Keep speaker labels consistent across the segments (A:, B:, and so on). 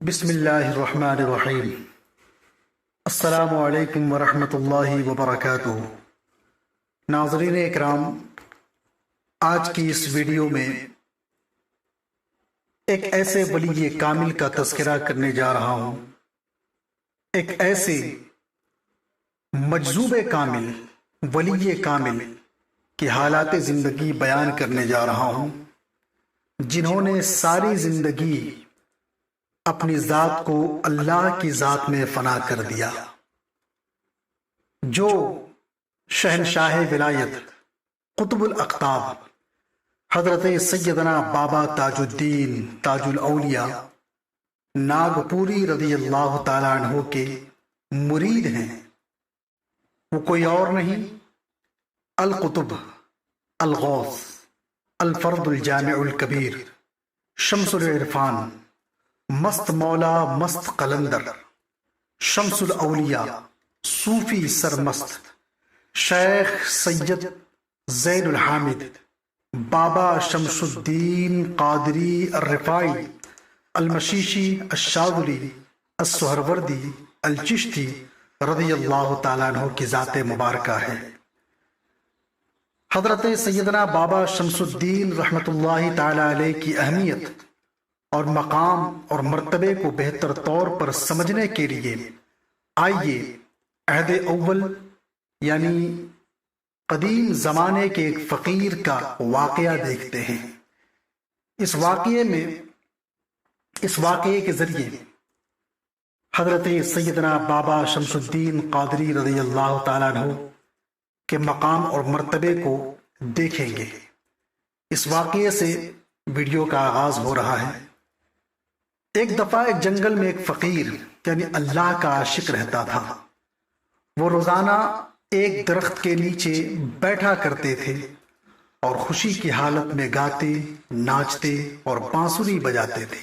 A: بسم اللہ الرحمن الرحیم۔ السلام علیکم ورحمۃ اللہ وبرکاتہ۔ ناظرین اکرام، آج کی اس ویڈیو میں ایک ایسے ولی کامل کا تذکرہ کرنے جا رہا ہوں، ایک ایسے مجذوب کامل، ولی کامل کی حالات زندگی بیان کرنے جا رہا ہوں، جنہوں نے ساری زندگی اپنی ذات کو اللہ کی ذات میں فنا کر دیا، جو شہنشاہ ولایت قطب الاقطاب حضرت سیدنا بابا تاج الدین تاج الاولیاء ناگپوری رضی اللہ تعالیٰ عنہ کے مرید ہیں۔ وہ کوئی اور نہیں، القطب، الغوث، الفرد الجامع الکبیر، شمس العرفان، مست مولا مست قلندر، شمس الاولیاء، صوفی سرمست، شیخ سید زید الحامد، بابا شمس الدین قادری الرفاعی المشیشی الشاذلی السہروردی الچشتی رضی اللہ تعالیٰ عنہ کی ذات مبارکہ ہے۔ حضرت سیدنا بابا شمس الدین رحمۃ اللہ تعالیٰ علیہ کی اہمیت اور مقام اور مرتبے کو بہتر طور پر سمجھنے کے لیے آئیے عہد اول یعنی قدیم زمانے کے ایک فقیر کا واقعہ دیکھتے ہیں۔ اس واقعے کے ذریعے حضرت سیدنا بابا شمس الدین قادری رضی اللہ تعالیٰ عنہ کے مقام اور مرتبے کو دیکھیں گے۔ اس واقعے سے ویڈیو کا آغاز ہو رہا ہے۔ ایک دفعہ ایک جنگل میں ایک فقیر یعنی اللہ کا عاشق رہتا تھا۔ وہ روزانہ ایک درخت کے نیچے بیٹھا کرتے تھے اور خوشی کی حالت میں گاتے، ناچتے اور بانسری بجاتے تھے۔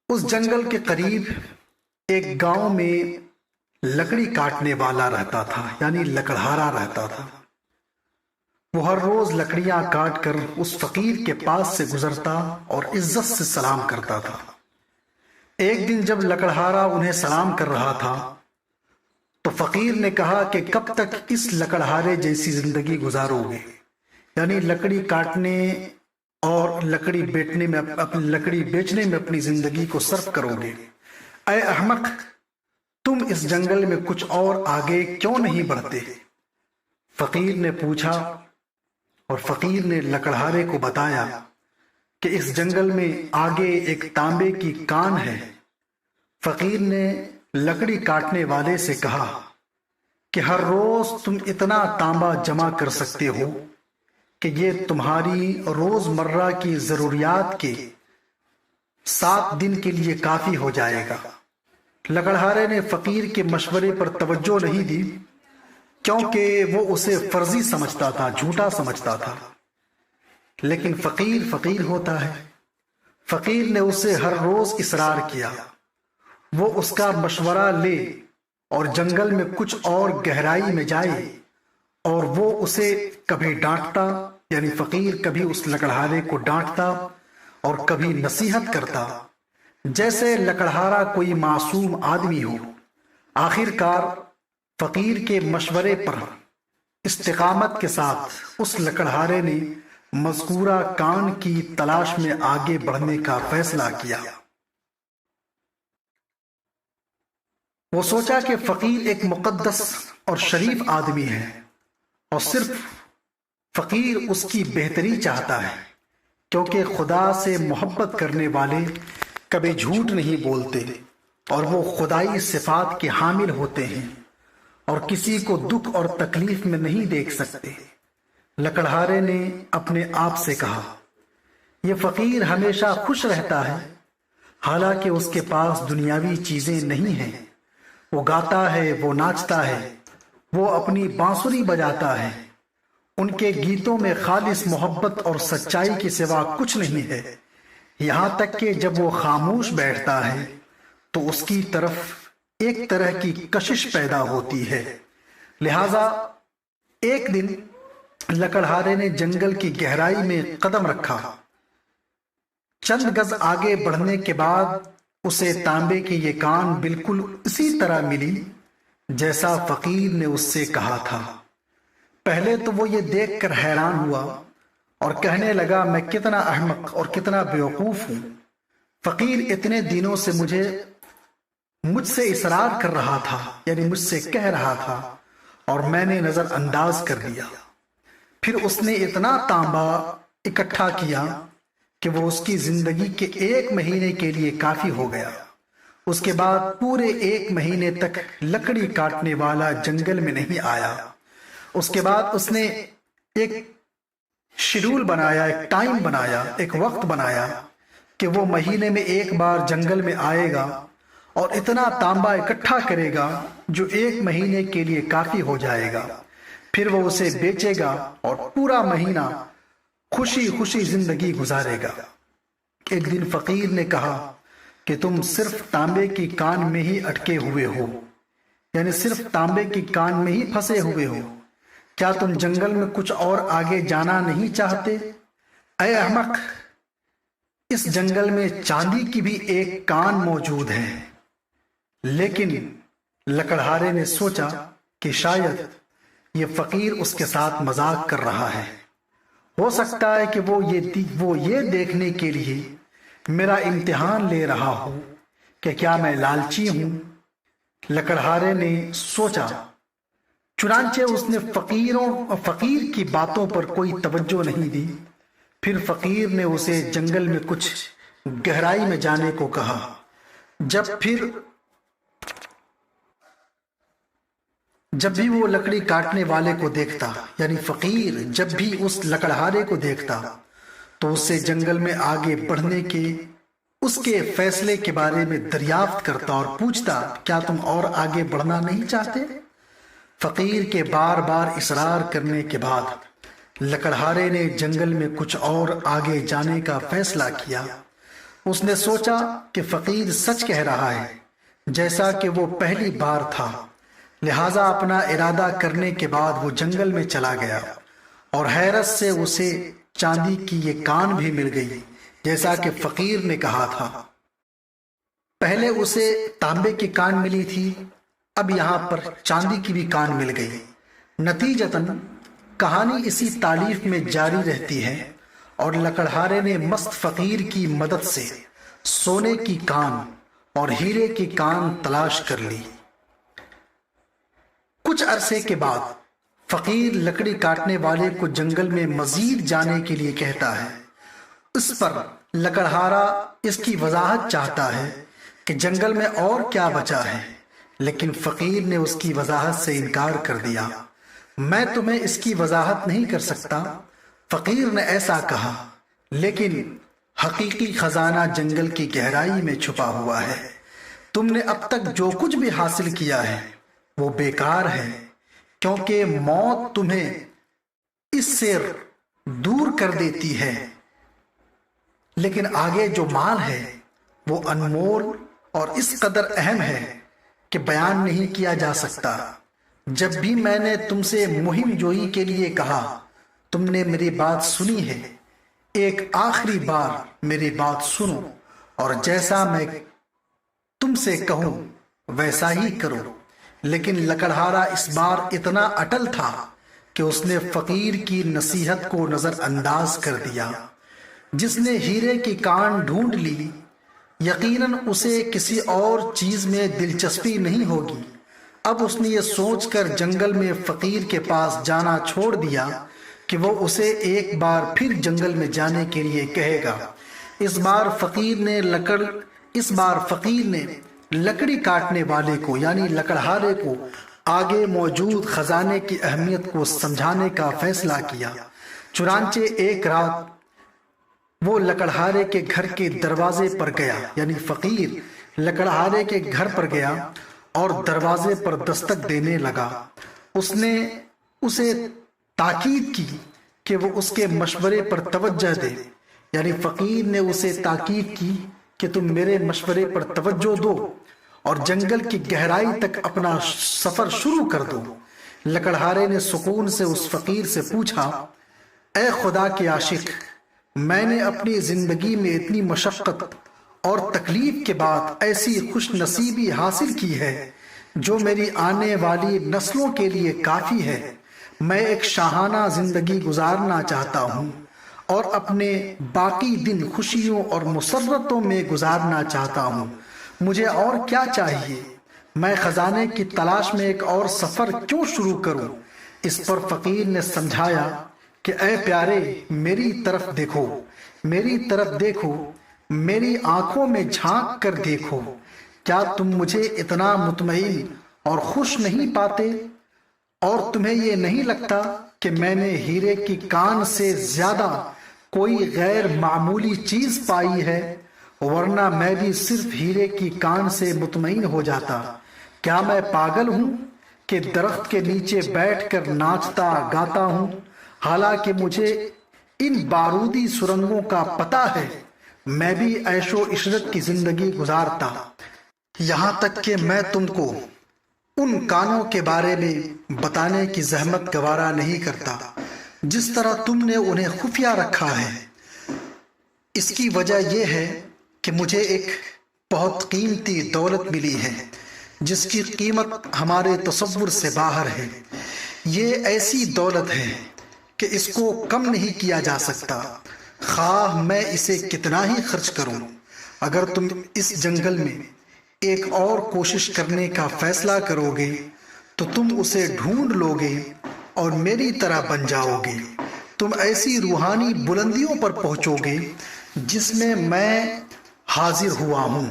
A: اس جنگل کے قریب ایک گاؤں میں لکڑی کاٹنے والا رہتا تھا، یعنی لکڑہارا رہتا تھا۔ وہ ہر روز لکڑیاں کاٹ کر اس فقیر کے پاس سے گزرتا اور عزت سے سلام کرتا تھا۔ ایک دن جب لکڑہارا انہیں سلام کر رہا تھا تو فقیر نے کہا کہ کب تک اس لکڑہارے جیسی زندگی گزارو گے، یعنی لکڑی کاٹنے اور لکڑی بیچنے میں اپنی زندگی کو صرف کرو گے۔ اے احمق، تم اس جنگل میں کچھ اور آگے کیوں نہیں بڑھتے؟ فقیر نے پوچھا اور فقیر نے لکڑہارے کو بتایا کہ اس جنگل میں آگے ایک تانبے کی کان ہے۔ فقیر نے لکڑی کاٹنے والے سے کہا کہ ہر روز تم اتنا تانبا جمع کر سکتے ہو کہ یہ تمہاری روز مرہ کی ضروریات کے 7 دن کے لیے کافی ہو جائے گا۔ لکڑہارے نے فقیر کے مشورے پر توجہ نہیں دی، کیونکہ وہ اسے فرضی سمجھتا تھا، جھوٹا سمجھتا تھا۔ لیکن فقیر ہوتا ہے۔ فقیر نے اسے ہر روز اصرار کیا۔ وہ اس کا مشورہ لے اور جنگل میں کچھ اور گہرائی میں جائے، اور وہ اسے کبھی ڈانٹتا، یعنی فقیر کبھی اس لکڑہارے کو ڈانٹتا اور کبھی نصیحت کرتا، جیسے لکڑہارا کوئی معصوم آدمی ہو۔ آخر کار فقیر کے مشورے پر استقامت کے ساتھ اس لکڑہارے نے مذکورہ کان کی تلاش میں آگے بڑھنے کا فیصلہ کیا۔ وہ سوچا کہ فقیر ایک مقدس اور شریف آدمی ہے اور صرف فقیر اس کی بہتری چاہتا ہے، کیونکہ خدا سے محبت کرنے والے کبھی جھوٹ نہیں بولتے اور وہ خدائی صفات کے حامل ہوتے ہیں اور کسی کو دکھ اور تکلیف میں نہیں دیکھ سکتے۔ لکڑہارے نے اپنے آپ سے کہا، یہ فقیر ہمیشہ خوش رہتا ہے، حالانکہ اس کے پاس دنیاوی چیزیں نہیں ہیں۔ وہ گاتا ہے، وہ ناچتا ہے، وہ اپنی بانسری بجاتا ہے۔ ان کے گیتوں میں خالص محبت اور سچائی کے سوا کچھ نہیں ہے۔ یہاں تک کہ جب وہ خاموش بیٹھتا ہے تو اس کی طرف ایک طرح کی کشش پیدا ہوتی ہے۔ لہذا ایک دن لکڑہارے نے جنگل کی گہرائی میں قدم رکھا چند گز آگے بڑھنے کے بعد اسے تانبے کے یہ کان بالکل اسی طرح ملی جیسا فقیر نے اس سے کہا تھا۔ پہلے تو وہ یہ دیکھ کر حیران ہوا اور کہنے لگا میں کتنا احمق اور کتنا بیوقوف ہوں، فقیر اتنے دنوں سے مجھ سے اصرار کر رہا تھا، یعنی مجھ سے کہہ رہا تھا اور میں نے نظر انداز کر دیا۔ پھر اس نے اتنا تانبا اکٹھا کیا کہ وہ اس کی زندگی کے 1 مہینے کے لیے کافی ہو گیا۔ اس کے بعد پورے 1 مہینے تک لکڑی کاٹنے والا جنگل میں نہیں آیا۔ اس کے بعد اس نے ایک شیڈول بنایا، ایک ٹائم بنایا، ایک وقت بنایا کہ وہ مہینے میں 1 بار جنگل میں آئے گا اور اتنا تانبا اکٹھا کرے گا جو 1 مہینے کے لیے کافی ہو جائے گا۔ پھر وہ اسے بیچے گا اور پورا مہینہ خوشی خوشی زندگی گزارے گا۔ ایک دن فقیر نے کہا کہ تم صرف تانبے کی کان میں ہی اٹکے ہوئے ہو، یعنی صرف تانبے کی کان میں ہی پھنسے ہوئے ہو، کیا تم جنگل میں کچھ اور آگے جانا نہیں چاہتے؟ اے احمق، اس جنگل میں چاندی کی بھی ایک کان موجود ہے۔ لیکن لکڑہارے نے سوچا کہ شاید یہ فقیر اس کے ساتھ مذاق کر رہا ہے، ہو سکتا ہے کہ وہ یہ دیکھنے کے لیے میرا امتحان لے رہا ہو کہ کیا میں لالچی ہوں۔ لکڑہارے نے سوچا، چنانچہ اس نے فقیر کی باتوں پر کوئی توجہ نہیں دی۔ پھر فقیر نے اسے جنگل میں کچھ گہرائی میں جانے کو کہا۔ جب بھی وہ لکڑی کاٹنے والے کو دیکھتا، یعنی فقیر جب بھی اس لکڑہارے کو دیکھتا تو اس سے جنگل میں آگے بڑھنے کے اس کے فیصلے کے بارے میں دریافت کرتا اور پوچھتا کیا تم اور آگے بڑھنا نہیں چاہتے؟ فقیر کے بار بار اصرار کرنے کے بعد لکڑہارے نے جنگل میں کچھ اور آگے جانے کا فیصلہ کیا۔ اس نے سوچا کہ فقیر سچ کہہ رہا ہے جیسا کہ وہ پہلی بار تھا، لہٰذا اپنا ارادہ کرنے کے بعد وہ جنگل میں چلا گیا اور حیرت سے اسے چاندی کی یہ کان بھی مل گئی جیسا کہ فقیر نے کہا تھا۔ پہلے اسے تانبے کی کان ملی تھی، اب یہاں پر چاندی کی بھی کان مل گئی۔ نتیجتاً کہانی اسی تالیف میں جاری رہتی ہے اور لکڑہارے نے مست فقیر کی مدد سے سونے کی کان اور ہیرے کی کان تلاش کر لی۔ کچھ عرصے کے بعد فقیر لکڑی کاٹنے والے کو جنگل میں مزید جانے کے لیے کہتا ہے۔ اس پر لکڑہارا اس کی وضاحت چاہتا ہے کہ جنگل میں اور کیا بچا ہے، لیکن فقیر نے اس کی وضاحت سے انکار کر دیا۔ میں تمہیں اس کی وضاحت نہیں کر سکتا، فقیر نے ایسا کہا، لیکن حقیقی خزانہ جنگل کی گہرائی میں چھپا ہوا ہے۔ تم نے اب تک جو کچھ بھی حاصل کیا ہے وہ بیکار ہے، کیونکہ موت تمہیں اس سے دور کر دیتی ہے، لیکن آگے جو مال ہے وہ انمول اور اس قدر اہم ہے کہ بیان نہیں کیا جا سکتا۔ جب بھی میں نے تم سے مہم جوئی کے لیے کہا تم نے میری بات سنی ہے، ایک آخری بار میری بات سنو اور جیسا میں تم سے کہوں ویسا ہی کرو۔ لیکن لکڑہارا اس بار اتنا اٹل تھا کہ اس نے فقیر کی نصیحت کو نظر انداز کر دیا۔ جس نے ہیرے کی کان ڈھونڈ لی، یقیناً اسے کسی اور چیز میں دلچسپی نہیں ہوگی۔ اب اس نے یہ سوچ کر جنگل میں فقیر کے پاس جانا چھوڑ دیا کہ وہ اسے ایک بار پھر جنگل میں جانے کے لیے کہے گا۔ اس بار فقیر نے لکڑی کاٹنے والے کو یعنی لکڑہارے کو آگے موجود خزانے کی اہمیت کو سمجھانے کا فیصلہ کیا۔ چنانچہ ایک رات وہ لکڑہارے کے گھر کے دروازے پر گیا، یعنی فقیر لکڑہارے کے گھر پر گیا اور دروازے پر دستک دینے لگا۔ اس نے اسے تاکید کی کہ وہ اس کے مشورے پر توجہ دے، یعنی فقیر نے اسے تاکید کی کہ تم میرے مشورے پر توجہ دو اور جنگل کی گہرائی تک اپنا سفر شروع کر دو۔ لکڑہارے نے سکون سے اس فقیر سے پوچھا، اے خدا کے عاشق، میں نے اپنی زندگی میں اتنی مشقت اور تکلیف کے بعد ایسی خوش نصیبی حاصل کی ہے جو میری آنے والی نسلوں کے لیے کافی ہے۔ میں ایک شاہانہ زندگی گزارنا چاہتا ہوں اور اپنے باقی دن خوشیوں اور مسرتوں میں گزارنا چاہتا ہوں۔ مجھے اور کیا چاہیے؟ میں خزانے کی تلاش میں ایک اور سفر کیوں شروع کروں؟ اس پر فقیر نے سمجھایا کہ اے پیارے، میری طرف دیکھو، میری طرف دیکھو، میری آنکھوں میں جھانک کر دیکھو۔ کیا تم مجھے اتنا مطمئن اور خوش نہیں پاتے؟ اور تمہیں یہ نہیں لگتا کہ میں نے ہیرے کی کان سے زیادہ کوئی غیر معمولی چیز پائی ہے؟ ورنہ میں بھی صرف ہیرے کی کان سے مطمئن ہو جاتا۔ کیا میں پاگل ہوں کہ درخت کے نیچے بیٹھ کر ناچتا گاتا ہوں، حالانکہ مجھے ان بارودی سرنگوں کا پتہ ہے؟ میں بھی عیش و عشرت کی زندگی گزارتا، یہاں تک کہ میں تم کو ان کانوں کے بارے میں بتانے کی زحمت گوارا نہیں کرتا جس طرح تم نے انہیں خفیہ رکھا ہے۔ اس کی وجہ یہ ہے کہ مجھے ایک بہت قیمتی دولت ملی ہے جس کی قیمت ہمارے تصور سے باہر ہے۔ یہ ایسی دولت ہے کہ اس کو کم نہیں کیا جا سکتا، خواہ میں اسے کتنا ہی خرچ کروں۔ اگر تم اس جنگل میں ایک اور کوشش کرنے کا فیصلہ کرو گے تو تم اسے ڈھونڈ لو گے اور میری طرح بن جاؤ گے۔ تم ایسی روحانی بلندیوں پر پہنچو گے جس میں میں حاضر ہوا ہوں۔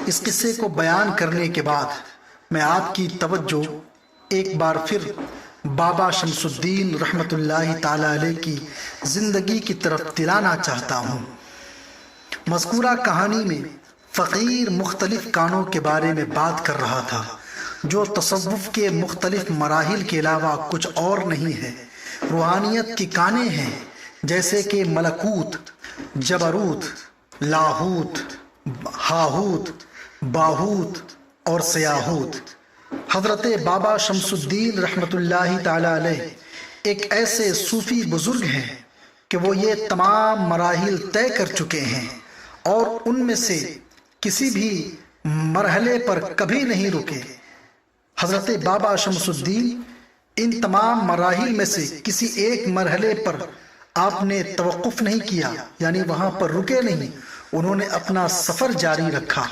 A: اس قصے کو بیان کرنے کے بعد میں آپ کی توجہ ایک بار پھر بابا شمس الدین رحمت اللہ تعالی علیہ کی زندگی کی طرف دلانا چاہتا ہوں۔ مذکورہ کہانی میں فقیر مختلف کانوں کے بارے میں بات کر رہا تھا جو تصوف کے مختلف مراحل کے علاوہ کچھ اور نہیں ہے۔ روحانیت کی کانیں ہیں جیسے کہ ملکوت، جبروت، لاہوت، ہاہوت، باہوت اور سیاہوت۔ حضرت بابا شمس الدین رحمت اللہ تعالی علیہ ایک ایسے صوفی بزرگ ہیں کہ وہ یہ تمام مراحل طے کر چکے ہیں اور ان میں سے کسی بھی مرحلے پر کبھی نہیں رکے۔ حضرت بابا شمس الدین ان تمام مراحل میں سے کسی ایک مرحلے پر آپ نے توقف نہیں کیا، یعنی وہاں پر رکے نہیں، انہوں نے اپنا سفر جاری رکھا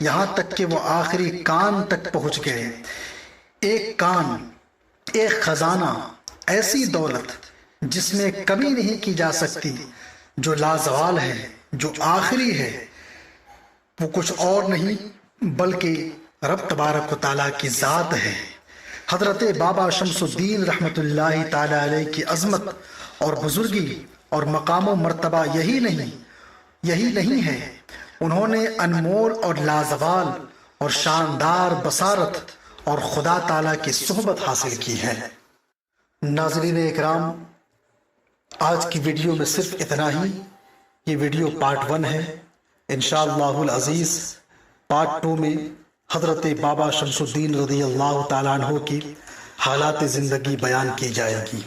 A: یہاں تک کہ وہ آخری کان تک پہنچ گئے۔ ایک کان، ایک خزانہ، ایسی دولت جس میں کمی نہیں کی جا سکتی، جو لازوال ہے، جو آخری ہے، وہ کچھ اور نہیں بلکہ رب تبارک و تعالیٰ کی ذات ہے۔ حضرت بابا شمس الدین رحمت اللہ تعالی علیہ کی عظمت اور بزرگی اور مقام و مرتبہ یہی نہیں ہے، انہوں نے انمول اور لازوال اور شاندار بصارت اور خدا تعالیٰ کی صحبت حاصل کی ہے۔ ناظرین اکرام، آج کی ویڈیو میں صرف اتنا ہی۔ یہ ویڈیو پارٹ 1 ہے، انشاءاللہ العزیز پارٹ 2 میں حضرت بابا شمس الدین رضی اللہ تعالیٰ عنہ کی حالات زندگی بیان کی جائے گی۔